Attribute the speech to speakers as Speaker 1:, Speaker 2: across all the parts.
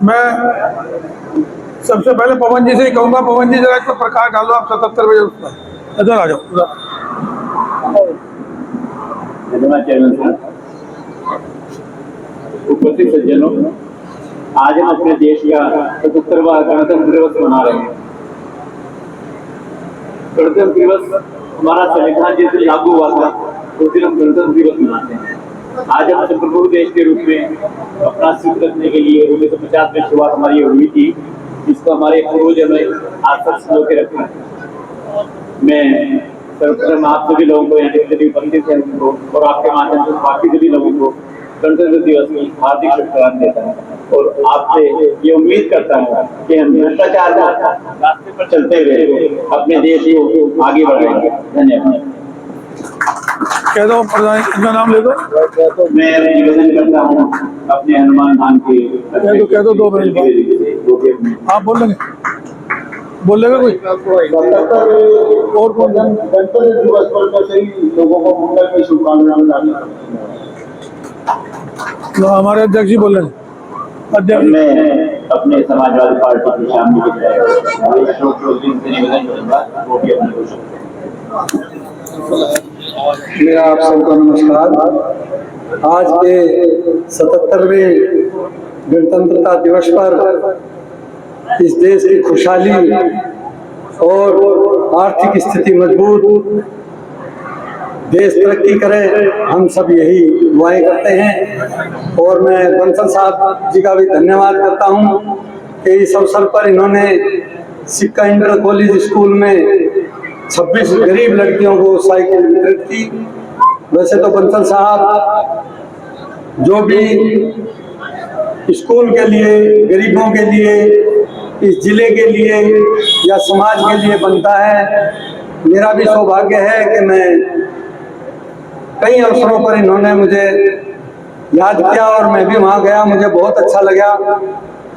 Speaker 1: मैं सबसे पहले पवन जी से ही कहूँगा, पवन जी जरा इसको प्रकाश डालो आप 77 बजे उस पर इधर आ जाओ।
Speaker 2: धन्यवाद चेयरमैन साहब। उपस्थित सज्जनों, आज हम अपने देश का 77वां गणतंत्र दिवस मना रहे हैं। गणतंत्र दिवस हमारा संविधान जिस दिन लागू हुआ था उस दिन हम गणतंत्र दिवस मनाते हैं। आज हम संप्रभु देश के रूप में अपना अस्तित्व रखने के लिए 1950 में शुरुआत हमारी हुई थी, जिसको हमारे पूर्वजों ने आज तक संजो के रखा है। मैं सर्वप्रथम आप सभी लोगों को यहाँ जितने भी उपस्थित हैं उनको और आपके माध्यम से बाकी सभी लोगों को गणतंत्र दिवस की हार्दिक शुभकामनाएं देता हूँ और आपसे ये उम्मीद करता हूँ कि हम भ्रष्टाचार रास्ते पर चलते हुए अपने देश को आगे बढ़ाएंगे। धन्यवाद।
Speaker 1: कह दो प्रधान, इनका नाम ले दो।
Speaker 2: मैं निवेदन करता हूँ अपने हनुमान धाम के
Speaker 1: कह दो 2 मिनट आप बोल लेंगे, बोल लेगा कोई और कौन?
Speaker 3: गणतंत्र दिवस पर सही लोगों को मंगल में शुभकामनाएं।
Speaker 1: हमारे अध्यक्ष जी बोल रहे अध्यक्ष।
Speaker 2: मैं अपने समाजवादी पार्टी की शामिल से निवेदन करूंगा वो भी अपनी कोशिश।
Speaker 3: मेरा आप सबको नमस्कार। आज के 77वें गणतंत्रता दिवस पर इस देश की खुशहाली और आर्थिक स्थिति मजबूत, देश तरक्की करे, हम सब यही दुआएं करते हैं। और मैं बंसल साहब जी का भी धन्यवाद करता हूं कि इस अवसर पर इन्होंने सिक्का इंटर कॉलेज स्कूल में 26 गरीब लड़कियों को साइकिल वितरित की। वैसे तो बंसल साहब जो भी स्कूल के लिए, गरीबों के लिए, इस जिले के लिए या समाज के लिए बनता है, मेरा भी सौभाग्य है कि मैं कई अवसरों पर इन्होंने मुझे याद किया और मैं भी वहाँ गया, मुझे बहुत अच्छा लगा।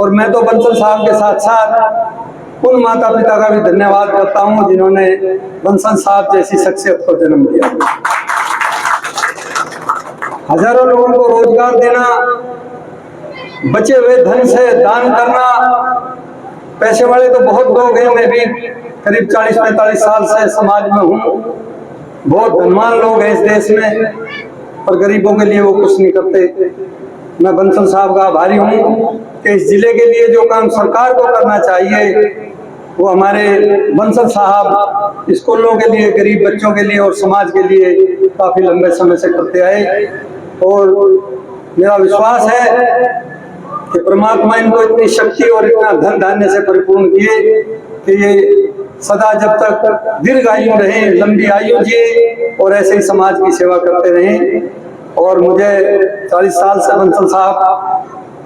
Speaker 3: और मैं तो बंसल साहब के साथ साथ उन माता पिता का भी धन्यवाद करता हूँ जिन्होंने बंसल साहब जैसी शख्सियत को जन्म दिया। हजारों लोगों को रोजगार देना, बचे हुए धन से दान करना। पैसे वाले तो बहुत लोग हैं, मैं भी करीब 40-45 साल से समाज में हूँ। बहुत धनवान लोग हैं इस देश में, पर गरीबों के लिए वो कुछ नहीं करते। मैं बंसल साहब का आभारी हूँ कि इस जिले के लिए जो काम सरकार को करना चाहिए वो हमारे बंसल साहब स्कूलों के लिए, गरीब बच्चों के लिए और समाज के लिए काफी लंबे समय से करते आए। और मेरा विश्वास है कि परमात्मा इनको इतनी शक्ति और इतना धन धान्य से परिपूर्ण किए कि ये सदा जब तक दीर्घ आयु रहे, लंबी आयु जिए और ऐसे ही समाज की सेवा करते रहें। और मुझे 40 साल से बंसल साहब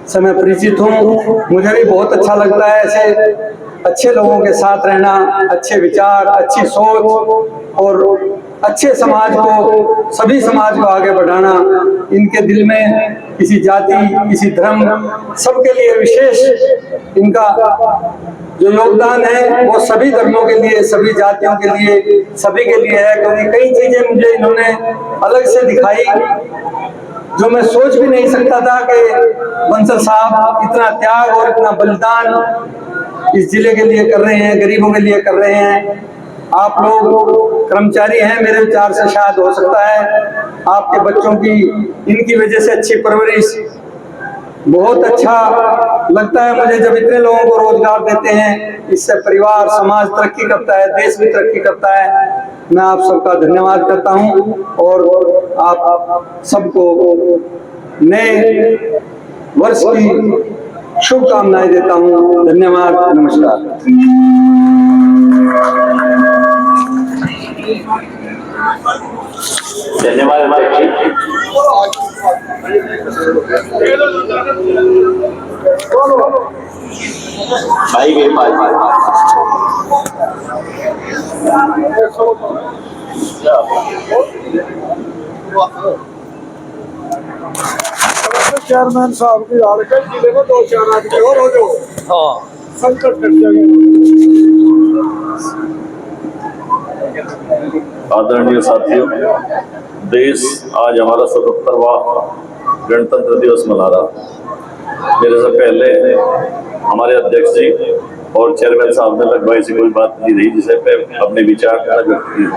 Speaker 3: से मैं परिचित हूँ। मुझे भी बहुत अच्छा लगता है ऐसे अच्छे लोगों के साथ रहना, अच्छे विचार, अच्छी सोच और अच्छे समाज को, सभी समाज को आगे बढ़ाना। इनके दिल में किसी जाति, किसी धर्म, सबके लिए विशेष इनका जो योगदान है वो सभी धर्मों के लिए, सभी जातियों के लिए, सभी के लिए है। क्योंकि कई चीजें मुझे इन्होंने अलग से दिखाई जो मैं सोच भी नहीं सकता था कि बंसल साहब इतना त्याग और इतना बलिदान इस जिले के लिए कर रहे हैं, गरीबों के लिए कर रहे हैं। आप लोग कर्मचारी हैं, मेरे विचार से शायद हो सकता है आपके बच्चों की इनकी वजह से अच्छी परवरिश। बहुत अच्छा लगता है मुझे जब इतने लोगों को रोजगार देते हैं, इससे परिवार, समाज तरक्की करता है, देश भी तरक्की करता है। मैं आप सबका धन्यवाद करता हूं और आप सबको नए वर्ष की शुभकामनाएं देता हूं। धन्यवाद, नमस्कार।
Speaker 2: धन्यवाद भाई के
Speaker 1: चेयरमैन साहब की कई जिले में 2-4 आदमी और हो जाओ। संकट कट जाएगा।
Speaker 4: आदरणीय साथियों, देश आज हमारा 77वां गणतंत्र दिवस मना रहा। मेरे से पहले हमारे अध्यक्ष जी और चेयरमैन साहब ने लगभग ऐसी कोई बात नहीं रही जिसे मैं अपने विचार व्यक्त किए।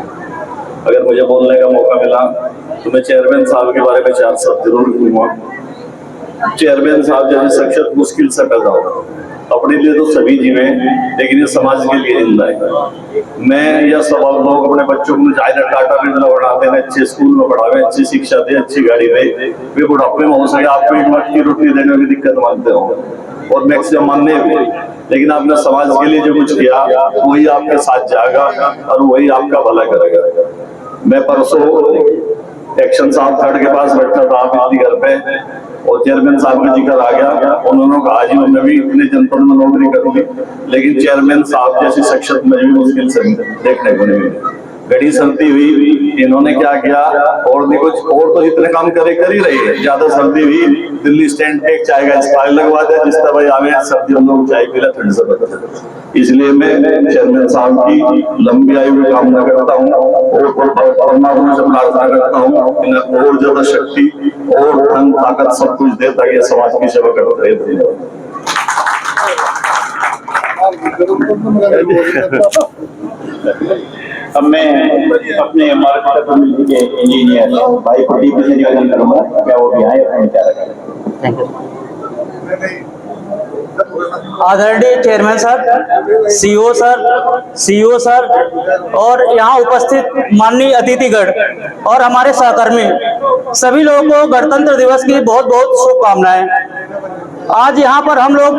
Speaker 4: अगर मुझे बोलने का मौका मिला तो मैं चेयरमैन साहब के बारे में 4 शब्द जरूर कहूँगा। चेयरमैन साहब जैसे शख्सियत मुश्किल से पैदा हो, अपने लिए तो सभी जीवे लेकिन ये समाज के लिए जिंदा है। मैं या सब लोग अपने बच्चों को जाए टाटा बिरला बढ़ाते हैं, अच्छे स्कूल में पढ़ावे, अच्छी शिक्षा दे, अच्छी गाड़ी दे, वे बुढ़ापे में हो सके आपको एक वक्त की रोटी देने में दिक्कत मानते हो और मैक्सिमम मानने भी, लेकिन आपने समाज के लिए जो कुछ किया वही आपके साथ जाएगा और वही आपका भला करेगा। मैं परसों एक्शन साहब थर्ड के पास बैठा था आपके घर पे और चेयरमैन साहब का जिक्र आ गया। उन्होंने कहा जी मैं भी इतने जनपद में नौकरी करूंगी, लेकिन चेयरमैन साहब जैसी शख्सियत मुझे भी मुश्किल से देखने को नहीं मिली। घड़ी सर्दी हुई, इन्होंने क्या किया और भी कुछ और तो इतने काम कर ही रही है। ज्यादा सर्दी हुई, दिल्ली स्टैंड पे एक चाय का स्टॉल लगवा दिया, जिस तरह भाई आवे सर्दी हम लोग चाय पी ले, ठंड से बचते। इसलिए मैं चेयरमैन साहब की लंबी आयु की कामना करता हूँ और परमात्मा से प्रार्थना करता हूँ इन्हें और ज्यादा शक्ति और धन ताकत सब कुछ दे ताकि समाज की सेवा करते रहे।
Speaker 2: अब मैं अपने हमारे के इंजीनियर भाई प्रदीप से निवेदन करूंगा क्या वो भी आए अपने विचार करें।
Speaker 5: आदरणीय चेयरमैन सर, सीईओ सर और यहाँ उपस्थित माननीय अतिथिगण और हमारे सहकर्मी सभी लोगों को गणतंत्र दिवस की बहुत बहुत शुभकामनाएं। आज यहाँ पर हम लोग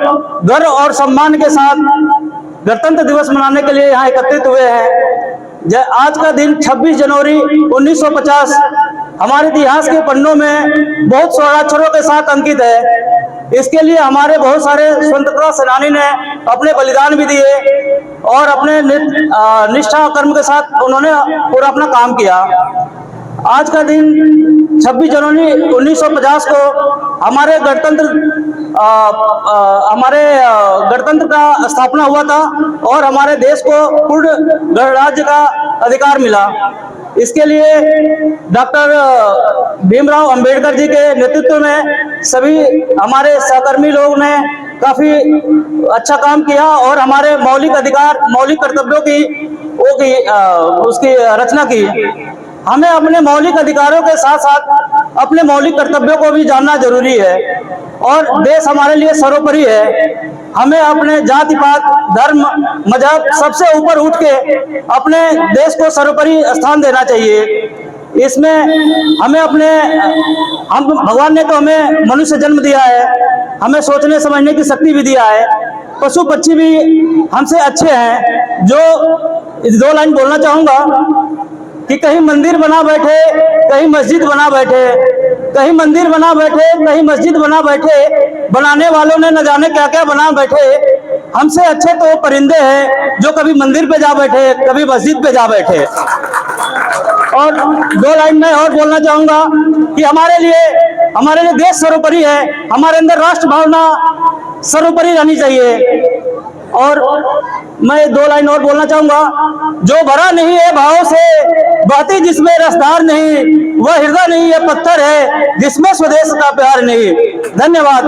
Speaker 5: गर्व और सम्मान के साथ गणतंत्र दिवस मनाने के लिए यहाँ एकत्रित हुए हैं। आज का दिन 26 जनवरी 1950 हमारे इतिहास के पन्नों में बहुत स्वराक्षरों के साथ अंकित है। इसके लिए हमारे बहुत सारे स्वतंत्रता सेनानी ने अपने बलिदान भी दिए और अपने निष्ठा कर्म के साथ उन्होंने पूरा अपना काम किया। आज का दिन 26 जनवरी 1950 को हमारे गणतंत्र का स्थापना हुआ था और हमारे देश को पूर्ण गणराज्य का अधिकार मिला। इसके लिए डॉक्टर भीमराव अंबेडकर जी के नेतृत्व में सभी हमारे सहकर्मी लोग ने काफी अच्छा काम किया और हमारे मौलिक अधिकार, मौलिक कर्तव्यों की उसकी रचना की। हमें अपने मौलिक अधिकारों के साथ साथ अपने मौलिक कर्तव्यों को भी जानना जरूरी है और देश हमारे लिए सर्वोपरि है। हमें अपने जाति पात, धर्म, मजहब सबसे ऊपर उठ के अपने देश को सर्वोपरि स्थान देना चाहिए। इसमें हमें भगवान ने तो हमें मनुष्य जन्म दिया है, हमें सोचने समझने की शक्ति भी दिया है। पशु पक्षी भी हमसे अच्छे हैं। जो 2 लाइन बोलना चाहूंगा कि कहीं मंदिर बना बैठे, कहीं मस्जिद बना बैठे, कहीं मंदिर बना बैठे, कहीं मस्जिद बना बैठे, बनाने वालों ने न जाने क्या क्या बना बैठे। हमसे अच्छे तो परिंदे हैं जो कभी मंदिर पे जा बैठे, कभी मस्जिद पे जा बैठे। और 2 लाइन में और बोलना चाहूंगा कि हमारे लिए देश सर्वोपरि है, हमारे अंदर राष्ट्र भावना सर्वोपरि रहनी चाहिए। और मैं 2 लाइन और बोलना चाहूंगा, जो भरा नहीं है भाव से, बहती जिसमें रसदार नहीं, वह हृदय नहीं है पत्थर है जिसमें स्वदेश का प्यार नहीं। धन्यवाद।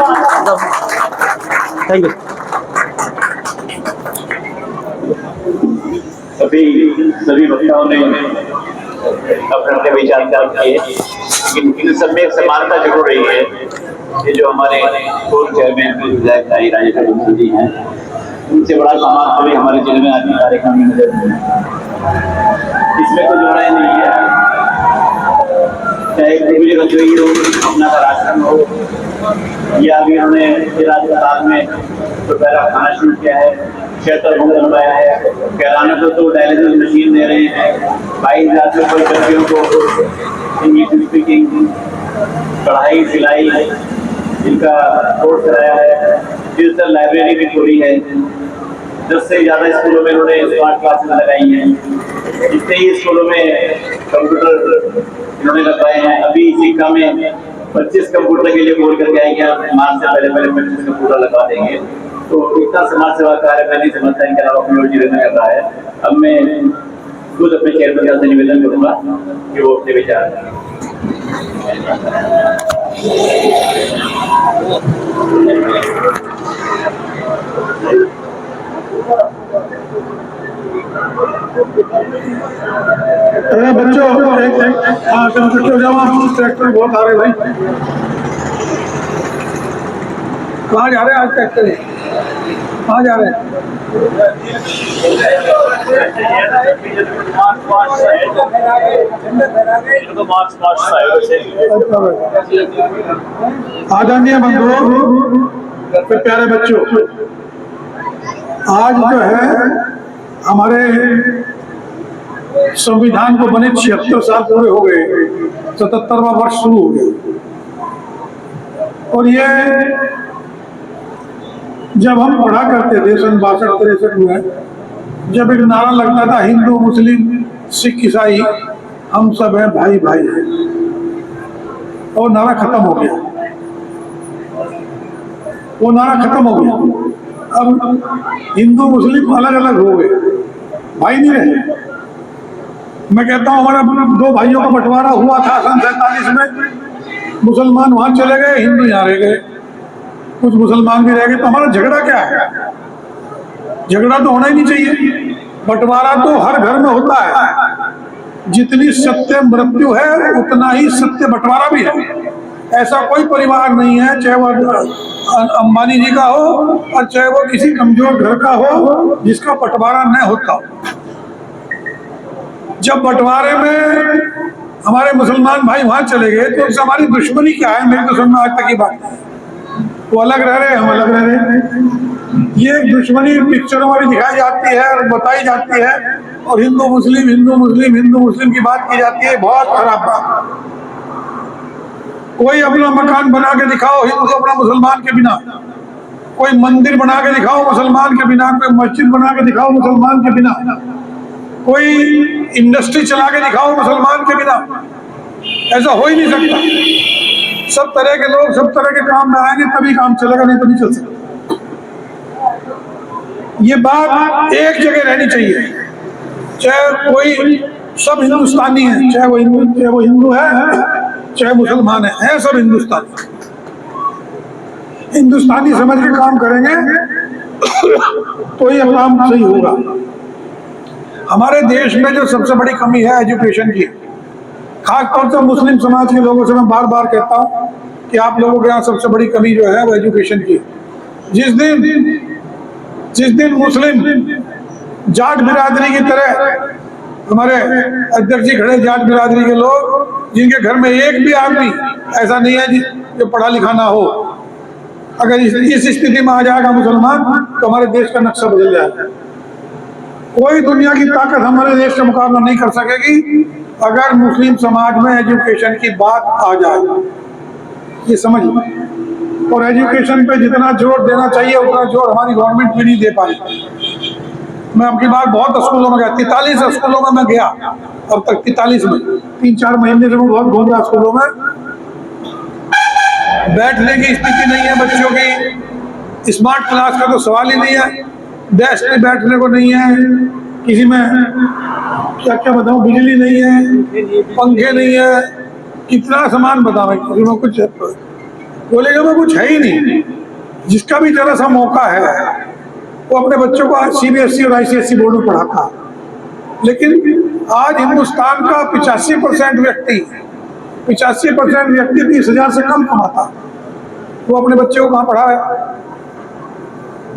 Speaker 5: Thank you.
Speaker 2: सभी वक्ताओं ने अपने विचार किए, लेकिन इन सब में समानता जरूर रही है। ये जो हमारे पूर्व चेयरमैन विधायक राजेश जी हैं, उनसे बड़ा सामान कभी हमारे जिले में आज कार्यक्रम में नजर नहीं है। इसमें कोई जोड़ा नहीं है, चाहे कोई रसोई हो, अपना का राशन हो, या अभी उन्होंने अस्पताल में दोपहर खाना शुरू किया है, क्षेत्र बनवाया है, कैराना को तो डायलिसिस मशीन दे रहे हैं, 22,000 में कोई कर्मियों को इंग्लिश स्पीकिंग, कढ़ाई सिलाई इनका कोर्स कराया है। डिजिटल लाइब्रेरी भी खोली है, 10 से ज्यादा स्कूलों में उन्होंने स्मार्ट क्लासेस लगाई हैं। जितने ही स्कूलों में कंप्यूटर इन्होंने लगवाए हैं। अभी सिक्का में 25 कंप्यूटर के लिए बोल करके आएंगे, मार्च से पहले 25 कंप्यूटर लगवा देंगे। तो इतना समाज सेवा कार्य मैं नहीं समझता, इनके अलावा कोई और चीजें नहीं कर रहा है। अब मैं खुद अपने चेयरमैन से निवेदन करूंगा कि वो अपने विचार
Speaker 1: बच्चों हाँ चलो हो जाओ, ट्रैक्टर बहुत आ रहे भाई। कहाँ जा रहे हैं आज ट्रैक्टर? कहाँ जा रहे हैं? आदरणीय बंधुओं, प्यारे बच्चों, आज जो है हमारे संविधान को बने 76 साल पूरे हो गए, 77वां वर्ष शुरू हो गया। और ये जब हम पढ़ा करते थे सन 62-63 में, जब एक नारा लगता था हिंदू मुस्लिम सिख ईसाई हम सब हैं भाई भाई हैं, और नारा खत्म हो गया, वो नारा खत्म हो गया। अब हिंदू मुस्लिम अलग अलग हो गए, भाई नहीं रहे। मैं कहता हूँ हमारा 2 भाइयों का बंटवारा हुआ था सन 47 में, मुसलमान वहां चले गए, हिंदू यहाँ रह गए, कुछ मुसलमान भी रह गए। तो हमारा झगड़ा क्या है? झगड़ा तो होना ही नहीं चाहिए। बंटवारा तो हर घर में होता है, जितनी सत्य मृत्यु है उतना ही सत्य बंटवारा भी है। ऐसा कोई परिवार नहीं है, चाहे वो अंबानी जी का हो और चाहे वो किसी कमजोर घर का हो, जिसका बंटवारा न होता। जब बंटवारे में हमारे मुसलमान भाई वहां चले गए तो उनसे हमारी दुश्मनी क्या है? मेरी तो समझ आज तक की बात है। वो अलग रह रहे, हम अलग रह रहे। ये दुश्मनी पिक्चरों में भी दिखाई जाती है और बताई जाती है, और हिंदू मुस्लिम हिंदू मुस्लिम हिंदू मुस्लिम की बात की जाती है। बहुत खराब बात। कोई अपना मकान बना के दिखाओ हिंदू अपना मुसलमान के बिना, कोई मंदिर बना के दिखाओ मुसलमान के बिना, कोई मस्जिद बना के दिखाओ मुसलमान के बिना, कोई इंडस्ट्री चला के दिखाओ मुसलमान के बिना। ऐसा हो ही नहीं सकता। सब तरह के लोग सब तरह के काम में आएंगे तभी काम चलेगा, नहीं तो नहीं चल सकता। ये बात एक जगह रहनी चाहिए, चाहे कोई सब हिंदुस्तानी है, चाहे वो हिंदू है चाहे मुसलमान है सब हिंदुस्तानी। हिंदुस्तानी समझ के काम करेंगे तो ही काम सही होगा। हमारे देश में जो सबसे बड़ी कमी है एजुकेशन की, खासतौर से मुस्लिम समाज के लोगों से मैं बार बार कहता हूँ कि आप लोगों के यहाँ सबसे बड़ी कमी जो है वो एजुकेशन की। जिस दिन मुस्लिम जाट बिरादरी की तरह, हमारे अध्यक्ष जी खड़े जाट बिरादरी के लोग, जिनके घर में एक भी आदमी ऐसा नहीं है जो पढ़ा लिखा ना हो, अगर इस स्थिति में आ जाएगा मुसलमान तो हमारे देश का नक्शा बदल जाएगा। कोई दुनिया की ताकत हमारे देश का मुकाबला नहीं कर सकेगी अगर मुस्लिम समाज में एजुकेशन की बात आ जाए। ये समझ लो। और एजुकेशन पे जितना जोर देना चाहिए उतना जोर हमारी गवर्नमेंट भी नहीं दे पाई। मैं आपकी बात बहुत स्कूलों में गया, 43 स्कूलों में मैं गया अब तक, 43 में 3-4 महीने से मैं बहुत घूम रहा स्कूलों में। बैठने की स्थिति नहीं है बच्चों की, स्मार्ट क्लास का तो सवाल ही नहीं है, डेस्क में बैठने को नहीं है, किसी में क्या क्या बताऊं, बिजली नहीं है, पंखे नहीं है, कितना सामान बताओ, किसी में कुछ बोलेगा में कुछ है ही नहीं। जिसका भी जरा सा मौका है वो अपने बच्चों को CBSE और ICSE बोर्ड में पढ़ाता। लेकिन आज हिंदुस्तान का 85% व्यक्ति 20,000 से कम कमाता, वो अपने बच्चे को कहाँ पढ़ा है?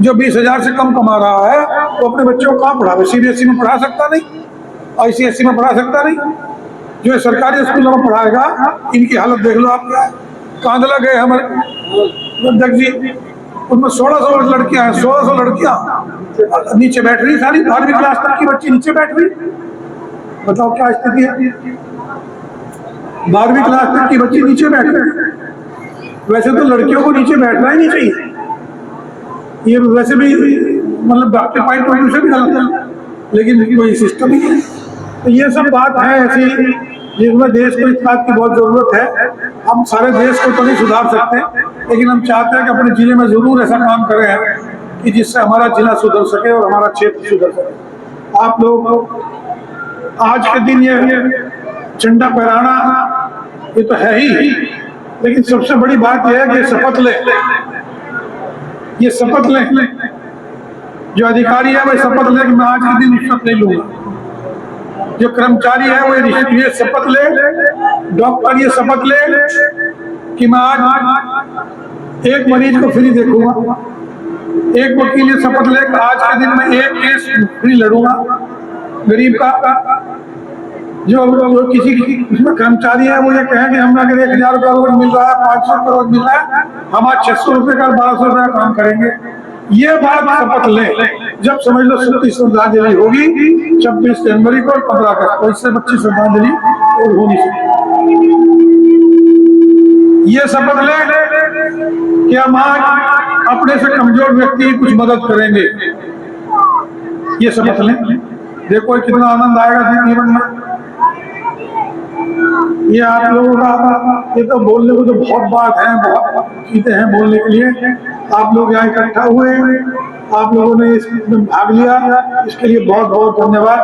Speaker 1: जो 20,000 से कम कमा रहा है वो अपने बच्चों को कहाँ पढ़ावे? CBSE में पढ़ा सकता नहीं, ICSE में पढ़ा सकता नहीं। जो सरकारी स्कूलों में पढ़ाएगा, इनकी हालत देख लो आप क्या है। कांदला गए हमारे अध्यक्ष जी, उनमें 1600 लड़कियां हैं, 1600 लड़कियां नीचे बैठ रही, सारी 12वीं क्लास तक की बच्ची नीचे बैठ रही। बताओ क्या स्थिति है? 12वीं क्लास तक की बच्ची नीचे बैठ रही। वैसे तो लड़कियों को नीचे बैठना ही नहीं चाहिए, ये वैसे भी मतलब डॉक्टर पॉइंट ऑफ व्यू से भी गलत है, लेकिन कोई सिस्टम ही है। तो ये सब बात है ऐसी जिसमें देश को इस बात की बहुत जरूरत है। हम सारे देश को तो नहीं सुधार सकते, लेकिन हम चाहते हैं कि अपने जिले में जरूर ऐसा काम करें कि जिससे हमारा जिला सुधर सके और हमारा क्षेत्र सुधर सके। आप लोग आज के दिन ये झंडा फहराना ये तो है ही, लेकिन सबसे बड़ी बात यह है कि शपथ ले ये शपथ लें, जो अधिकारी है वह शपथ ले कि मैं आज के दिन रिश्वत नहीं लूंगा। जो कर्मचारी है वो ये शपथ ले, डॉक्टर ये शपथ ले कि मैं आज एक मरीज को फ्री देखूंगा। एक वकील ये शपथ ले कि आज के दिन में एक केस फ्री लड़ूंगा गरीब का। जो किसी इसमें कर्मचारी है वो ये कहें कि हमें अगर 1000 रुपया रोज मिल रहा है, 500 रुपया रोज मिल रहा है, हम आज 600 रुपये का 1200 रुपया काम करेंगे। ये बात शपथ ले, जब समझ लो 37 श्रद्धांजलि होगी 26 जनवरी को और 15 अगस्त को, इससे बच्ची श्रद्धांजलि और हो नहीं सकती। ये शपथ ले कि हम आज अपने से कमजोर व्यक्ति की कुछ मदद करेंगे। ये शपथ लें, देखो कितना आनंद आएगा जीवन में। ये आप लोगों का, ये तो बोलने को तो बहुत बात है, बहुत चीजें हैं बोलने के लिए। आप लोग यहाँ इकट्ठा हुए, आप लोगों ने इसमें भाग लिया, इसके लिए बहुत बहुत धन्यवाद।